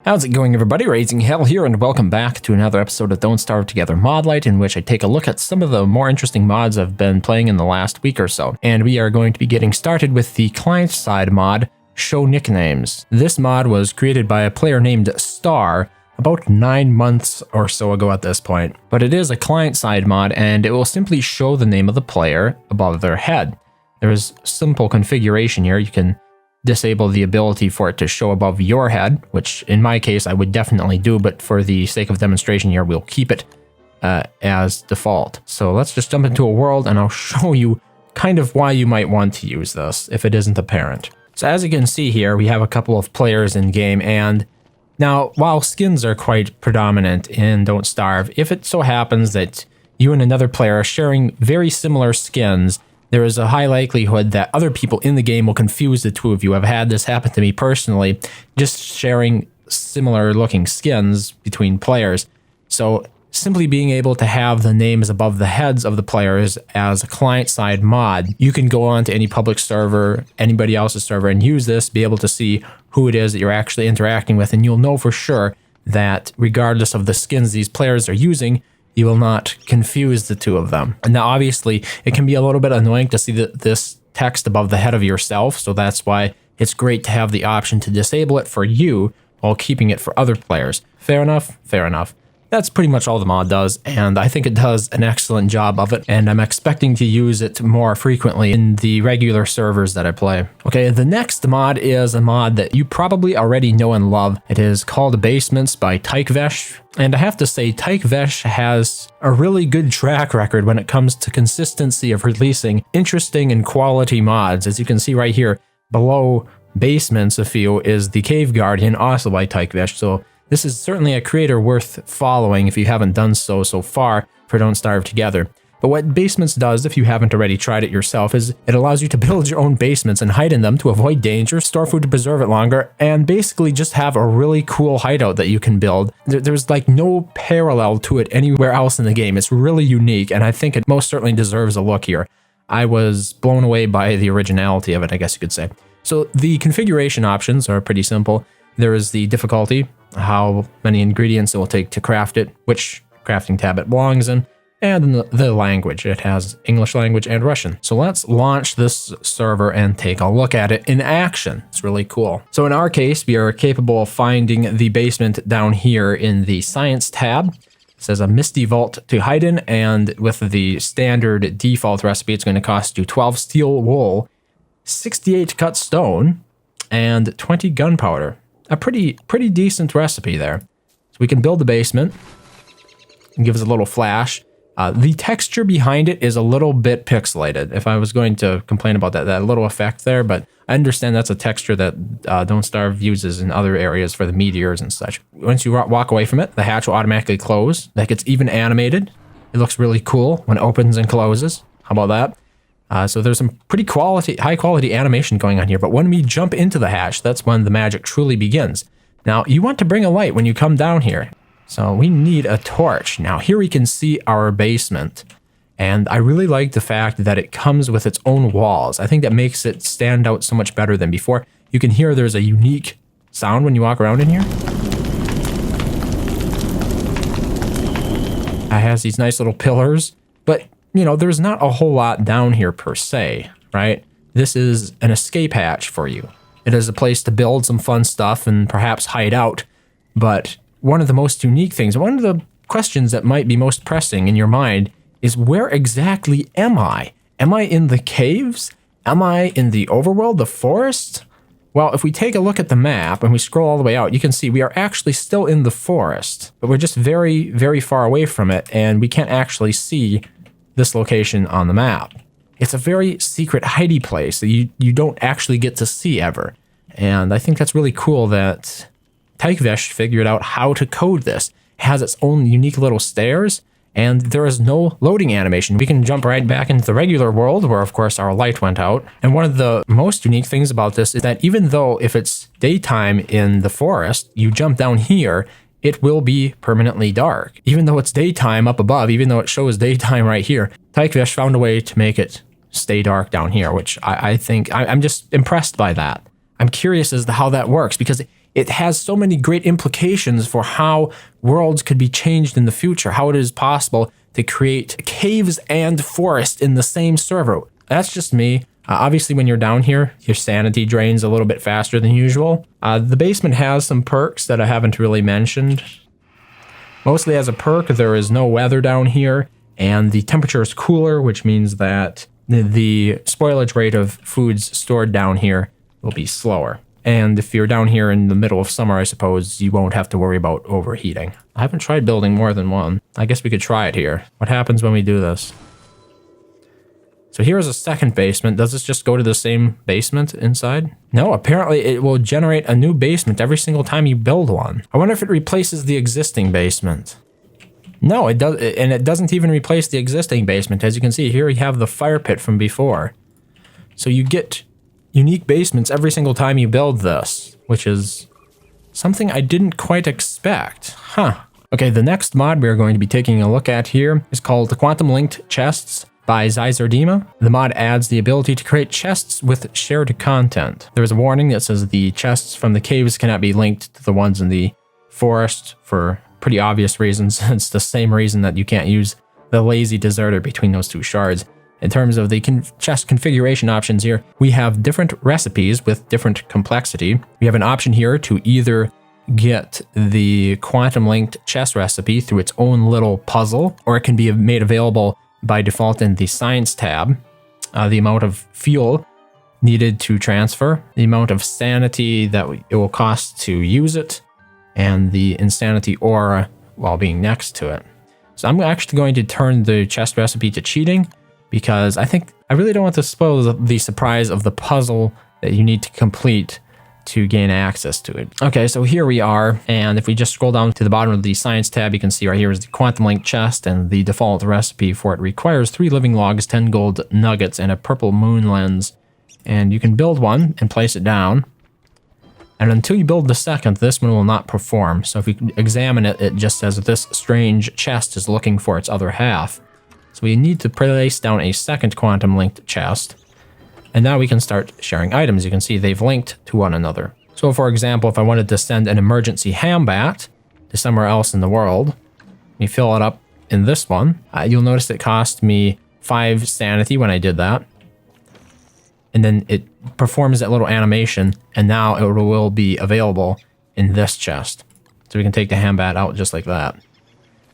How's it going, everybody? RazingHel here, and welcome back to another episode of Don't Starve Together MODlight, in which I take a look at some of the more interesting mods I've been playing in the last week or so. And we are going to be getting started with the client-side mod, Show Nicknames. This mod was created by a player named Star about 9 months or so ago at this point. But it is a client-side mod, and it will simply show the name of the player above their head. There is simple configuration here. You can disable the ability for it to show above your head, which in my case I would definitely do, but for the sake of demonstration here, we'll keep it as default. So let's just jump into a world and I'll show you kind of why you might want to use this if it isn't apparent. So as you can see here, we have a couple of players in game, and now while skins are quite predominant in Don't Starve, if it so happens that you and another player are sharing very similar skins, there is a high likelihood that other people in the game will confuse the two of you. I've had this happen to me personally, just sharing similar looking skins between players. So simply being able to have the names above the heads of the players as a client-side mod, you can go on to any public server, anybody else's server, and use this, be able to see who it is that you're actually interacting with, and you'll know for sure that regardless of the skins these players are using, you will not confuse the two of them. And now obviously it can be a little bit annoying to see this text above the head of yourself, so that's why it's great to have the option to disable it for you while keeping it for other players. Fair enough? Fair enough. That's pretty much all the mod does, and I think it does an excellent job of it, and I'm expecting to use it more frequently in the regular servers that I play. Okay, the next mod is a mod that you probably already know and love. It is called Basements by Tykevesh, and I have to say Tykevesh has a really good track record when it comes to consistency of releasing interesting and quality mods. As you can see right here, below Basements, a few, is the Cave Guardian, also by Tykevesh, so this is certainly a creator worth following if you haven't done so far for Don't Starve Together. But what Basements does, if you haven't already tried it yourself, is it allows you to build your own basements and hide in them to avoid danger, store food to preserve it longer, and basically just have a really cool hideout that you can build. There's like no parallel to it anywhere else in the game. It's really unique, and I think it most certainly deserves a look here. I was blown away by the originality of it, I guess you could say. So the configuration options are pretty simple. There is the difficulty, how many ingredients it will take to craft it, which crafting tab it belongs in, and the language. It has English language and Russian. So let's launch this server and take a look at it in action. It's really cool. So in our case, we are capable of finding the basement down here in the science tab. It says a misty vault to hide in, and with the standard default recipe, it's going to cost you 12 steel wool, 68 cut stone, and 20 gunpowder. A pretty decent recipe there. So we can build the basement and give us a little flash. The texture behind it is a little bit pixelated. If I was going to complain about that little effect there, but I understand that's a texture that Don't Starve uses in other areas for the meteors and such. Once you walk away from it, the hatch will automatically close. That gets even animated. It looks really cool when it opens and closes. How about that? So there's some pretty high quality animation going on here, but when we jump into the hatch, that's when the magic truly begins. Now, you want to bring a light when you come down here, so we need a torch. Now, here we can see our basement, and I really like the fact that it comes with its own walls. I think that makes it stand out so much better than before. You can hear there's a unique sound when you walk around in here. It has these nice little pillars, but you know, there's not a whole lot down here per se, right? This is an escape hatch for you. It is a place to build some fun stuff and perhaps hide out. But one of the most unique things, one of the questions that might be most pressing in your mind is, where exactly am I? Am I in the caves? Am I in the overworld, the forest? Well, if we take a look at the map and we scroll all the way out, you can see we are actually still in the forest, but we're just very, very far away from it, and we can't actually see this location on the map. It's a very secret hidey place that you don't actually get to see ever. And I think that's really cool that Tykevesh figured out how to code this. It has its own unique little stairs, and there is no loading animation. We can jump right back into the regular world where, of course, our light went out. And one of the most unique things about this is that even though if it's daytime in the forest, you jump down here, it will be permanently dark. Even though it's daytime up above, even though it shows daytime right here, Tykevesh found a way to make it stay dark down here, which I think I'm just impressed by that. I'm curious as to how that works, because it has so many great implications for how worlds could be changed in the future, how it is possible to create caves and forest in the same server. That's just me. Obviously, when you're down here, your sanity drains a little bit faster than usual. The basement has some perks that I haven't really mentioned. Mostly as a perk, there is no weather down here, and the temperature is cooler, which means that the spoilage rate of foods stored down here will be slower. And if you're down here in the middle of summer, I suppose you won't have to worry about overheating. I haven't tried building more than one. I guess we could try it here. What happens when we do this? So here's a second basement. Does this just go to the same basement inside? No, apparently it will generate a new basement every single time you build one. I wonder if it replaces the existing basement. No, it does, and it doesn't even replace the existing basement. As you can see here, you have the fire pit from before. So you get unique basements every single time you build this, which is something I didn't quite expect. Huh. Okay, the next mod we're going to be taking a look at here is called the Quantum Linked Chests by Zizardima. The mod adds the ability to create chests with shared content. There is a warning that says the chests from the caves cannot be linked to the ones in the forest for pretty obvious reasons. It's the same reason that you can't use the lazy deserter between those two shards. In terms of the chest configuration options here, we have different recipes with different complexity. We have an option here to either get the quantum linked chest recipe through its own little puzzle, or it can be made available by default in the science tab. The amount of fuel needed to transfer, the amount of sanity that it will cost to use it, and the insanity aura while being next to it. So I'm actually going to turn the chest recipe to cheating, because I really don't want to spoil the surprise of the puzzle that you need to complete to gain access to it. Okay, so here we are, and if we just scroll down to the bottom of the science tab, you can see right here is the quantum link chest, and the default recipe for it requires 3 living logs, 10 gold nuggets, and a purple moon lens. And you can build one and place it down, and until you build the second, this one will not perform. So if you examine it, it just says that this strange chest is looking for its other half. So we need to place down a second quantum linked chest. And now we can start sharing items. You can see they've linked to one another. So for example, if I wanted to send an emergency ham bat to somewhere else in the world, you fill it up in this one. You'll notice it cost me 5 sanity when I did that. And then it performs that little animation, and now it will be available in this chest. So we can take the ham bat out just like that.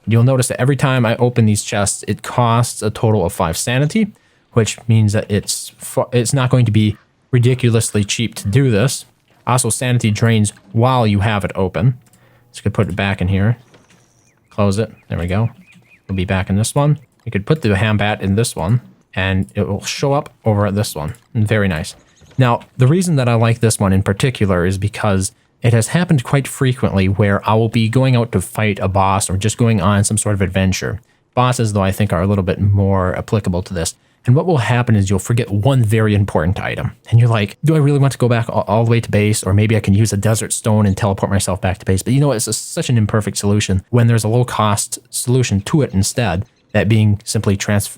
You'll notice that every time I open these chests, it costs a total of 5 sanity, which means that it's not going to be ridiculously cheap to do this. Also, sanity drains while you have it open. So you could put it back in here. Close it. There we go. It'll be back in this one. You could put the ham bat in this one, and it will show up over at this one. Very nice. Now, the reason that I like this one in particular is because it has happened quite frequently where I will be going out to fight a boss or just going on some sort of adventure. Bosses, though, I think are a little bit more applicable to this. And what will happen is you'll forget one very important item. And you're like, do I really want to go back all the way to base? Or maybe I can use a desert stone and teleport myself back to base. But you know, it's such an imperfect solution when there's a low-cost solution to it instead. That being simply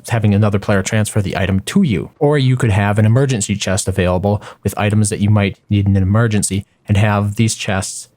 having another player transfer the item to you. Or you could have an emergency chest available with items that you might need in an emergency and have these chests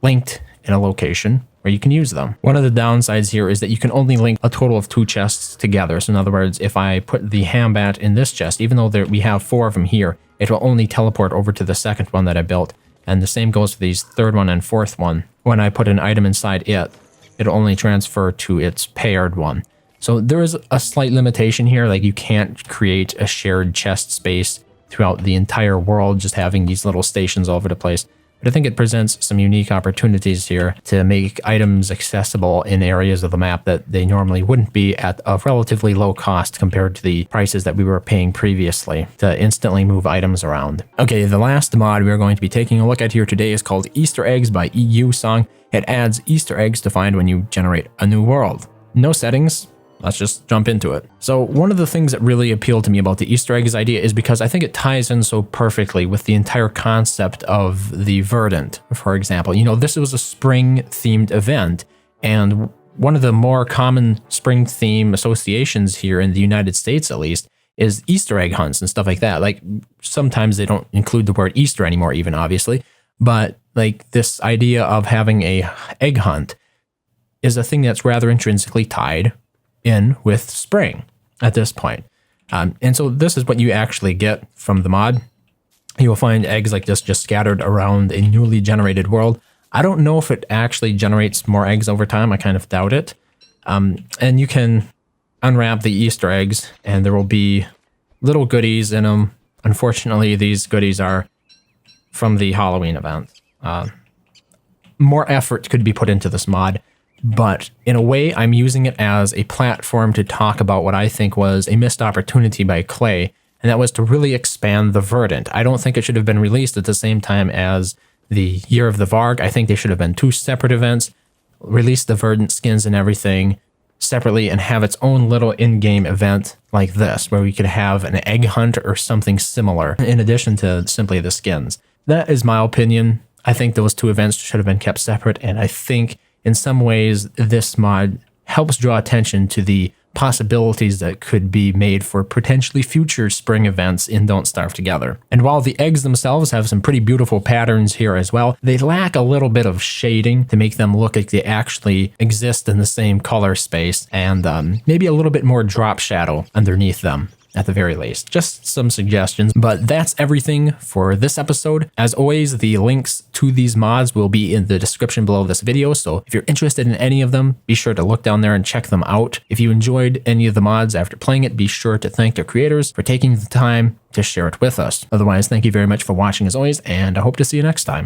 linked in a location where you can use them. One of the downsides here is that you can only link a total of 2 chests together. So in other words, if I put the ham bat in this chest, even though we have 4 of them here, it will only teleport over to the second one that I built. And the same goes for these third one and fourth one. When I put an item inside it, it'll only transfer to its paired one. So there is a slight limitation here, like you can't create a shared chest space throughout the entire world, just having these little stations all over the place. But I think it presents some unique opportunities here to make items accessible in areas of the map that they normally wouldn't be at a relatively low cost compared to the prices that we were paying previously to instantly move items around. Okay, the last mod we're going to be taking a look at here today is called Easter Eggs by EU Song. It adds Easter eggs to find when you generate a new world. No settings. Let's just jump into it. So one of the things that really appealed to me about the Easter eggs idea is because I think it ties in so perfectly with the entire concept of the Verdant, for example. You know, this was a spring-themed event, and one of the more common spring theme associations here in the United States, at least, is Easter egg hunts and stuff like that. Like, sometimes they don't include the word Easter anymore, even, obviously. But like this idea of having a egg hunt is a thing that's rather intrinsically tied in with spring at this point. And so this is what you actually get from the mod. You will find eggs like this just scattered around a newly generated world. I don't know if it actually generates more eggs over time. I kind of doubt it. And you can unwrap the Easter eggs and there will be little goodies in them. Unfortunately, these goodies are from the Halloween event. More effort could be put into this mod, but in a way, I'm using it as a platform to talk about what I think was a missed opportunity by Clay, and that was to really expand the Verdant. I don't think it should have been released at the same time as the Year of the Varg. I think they should have been two separate events, release the Verdant skins and everything separately and have its own little in-game event like this, where we could have an egg hunt or something similar in addition to simply the skins. That is my opinion. I think those two events should have been kept separate, and I think in some ways this mod helps draw attention to the possibilities that could be made for potentially future spring events in Don't Starve Together. And while the eggs themselves have some pretty beautiful patterns here as well, they lack a little bit of shading to make them look like they actually exist in the same color space, and maybe a little bit more drop shadow underneath them at the very least. Just some suggestions, but that's everything for this episode. As always, the links to these mods will be in the description below this video, so if you're interested in any of them, be sure to look down there and check them out. If you enjoyed any of the mods after playing it, be sure to thank their creators for taking the time to share it with us. Otherwise, thank you very much for watching as always, and I hope to see you next time.